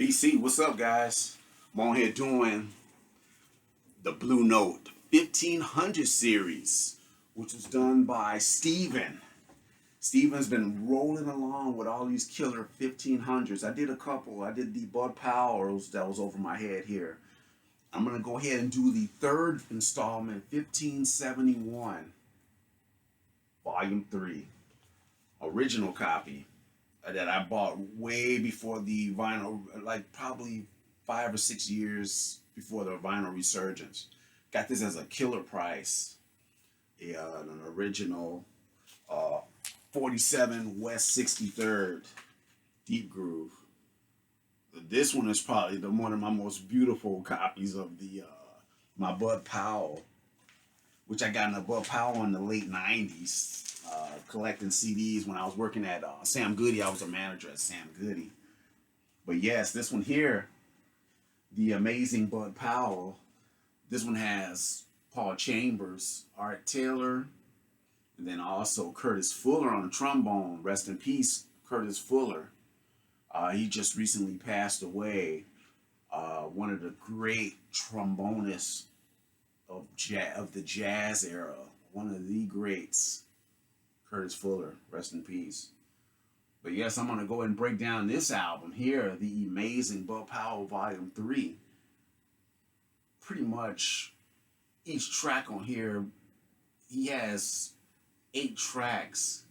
BC, what's up, guys? I'm on here doing the Blue Note 1500 series, which was done by Steven. Steven's been rolling along with all these killer 1500s. I did a couple. I did the Bud Powells that was over my head here. I'm going to go ahead and do the third installment, 1571, Volume 3, original copy that I bought way before the vinyl, like probably 5 or 6 years before the vinyl resurgence. Got this as a killer price. Yeah, an original uh, 47 West 63rd Deep Groove. This one is probably one of my most beautiful copies of the my Bud Powell, which I got in the Bud Powell in the late '90s, collecting CDs when I was working at Sam Goody. I was a manager at Sam Goody. But yes, this one here, the Amazing Bud Powell. This one has Paul Chambers, Art Taylor, and then also Curtis Fuller on the trombone. Rest in peace, Curtis Fuller. He just recently passed away. One of the great trombonists of the jazz era. One of the greats, Curtis Fuller. Rest in peace. But yes, I'm gonna go ahead and break down this album here, the Amazing Bud Powell Volume 3. Pretty much each track on here, he has 8 tracks.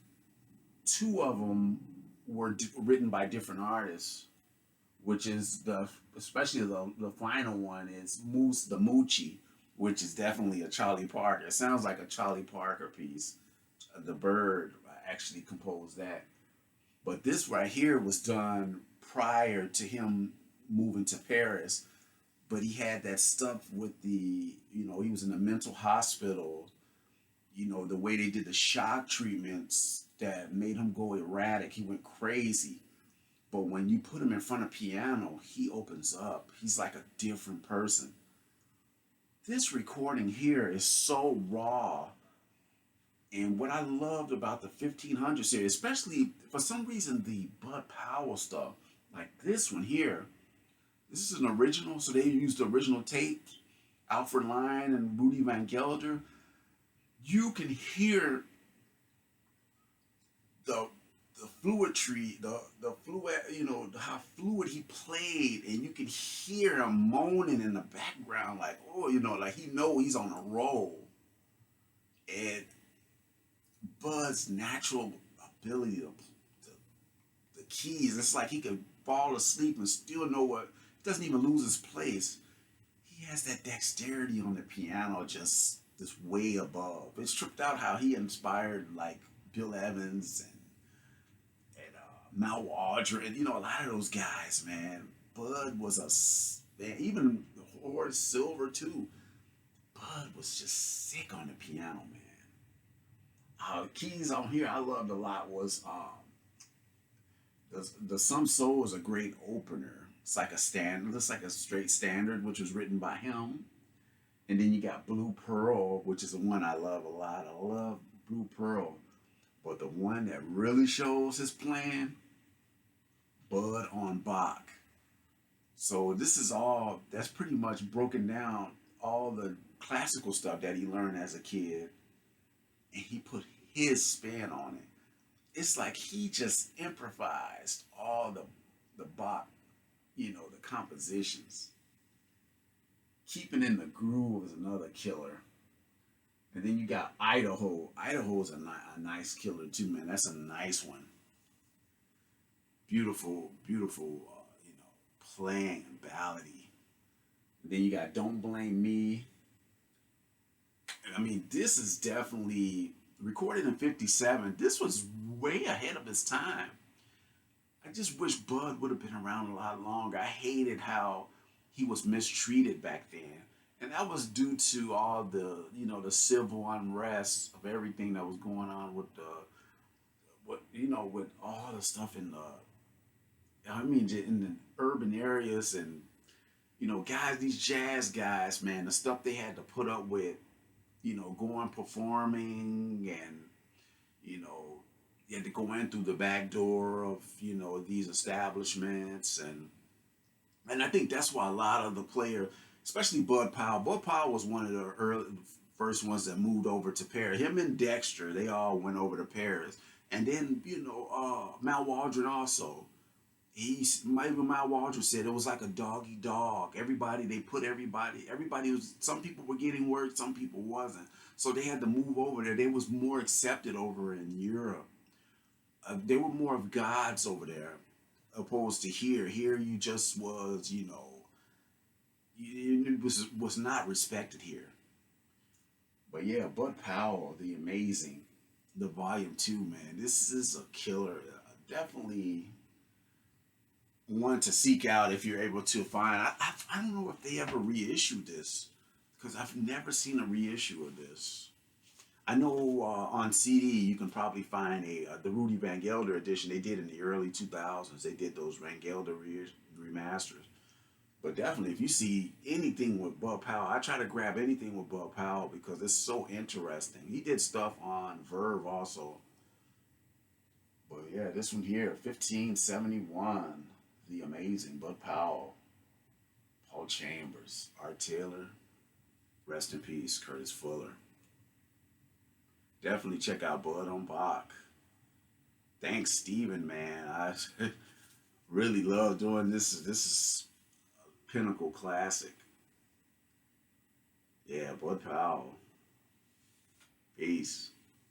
Two of them were written by different artists, which is especially the final one is Moose the Moochie, which is definitely a Charlie Parker. It sounds like a Charlie Parker piece. The Bird actually composed that. But this right here was done prior to him moving to Paris. But he had that stuff with he was in a mental hospital. The way they did the shock treatments that made him go erratic. He went crazy. But when you put him in front of piano, he opens up. He's like a different person. This recording here is so raw. And what I loved about the 1500 series, especially for some reason the Bud Powell stuff, like this one here, this is an original, so they used the original tape, Alfred Lion and Rudy Van Gelder. You can hear the fluidity, the fluid, how fluid he played, and you can hear him moaning in the background, like like he's on a roll. And Bud's natural ability the keys, it's like he could fall asleep and still know what, doesn't even lose his place. He has that dexterity on the piano, just way above. It's tripped out how he inspired like Bill Evans and Mal Waldron, a lot of those guys, man. Bud was man, even Horace Silver too. Bud was just sick on the piano, man. Keys on here I loved a lot was the Some Soul is a great opener. It's like a standard, looks like a straight standard, which was written by him. And then you got Blue Pearl, which is the one I love a lot. I love Blue Pearl. But the one that really shows his plan, Bud on Bach. So this is all, that's pretty much broken down all the classical stuff that he learned as a kid. And he put his spin on it. It's like he just improvised all the Bach, the compositions. Keeping in the Groove is another killer. And then you got Idaho. Idaho is a nice killer too, man. That's a nice one. Beautiful, beautiful, playing and ballady. And then you got Don't Blame Me. I mean, this is definitely recorded in '57. This was way ahead of its time. I just wish Bud would have been around a lot longer. I hated how he was mistreated back then. And that was due to all the civil unrest of everything that was going on with with all the stuff in the urban areas and, guys, these jazz guys, man, the stuff they had to put up with, going performing and, you know, you had to go in through the back door of, these establishments and And I think that's why a lot of the players, especially Bud Powell, Bud Powell was one of the early first ones that moved over to Paris. Him and Dexter, they all went over to Paris. And then, Mal Waldron also. Even Mal Waldron said it was like a doggy dog. Everybody was, some people were getting work, some people wasn't. So they had to move over there. They was more accepted over in Europe. They were more of gods over there opposed to here. Here you just was, it was not respected here. But yeah, Bud Powell, the amazing, the volume 2, man. This is a killer. Definitely one to seek out if you're able to find. I don't know if they ever reissued this because I've never seen a reissue of this. I know on CD you can probably find the Rudy Van Gelder edition. They did in the early 2000s. They did those Van Gelder remasters. But definitely, if you see anything with Bud Powell, I try to grab anything with Bud Powell because it's so interesting. He did stuff on Verve also. But yeah, this one here, 1571, the amazing Bud Powell, Paul Chambers, Art Taylor, rest in peace, Curtis Fuller. Definitely check out Bud on Bach. Thanks, Steven, man. I really love doing this. This is a pinnacle classic. Yeah, Bud Powell. Peace.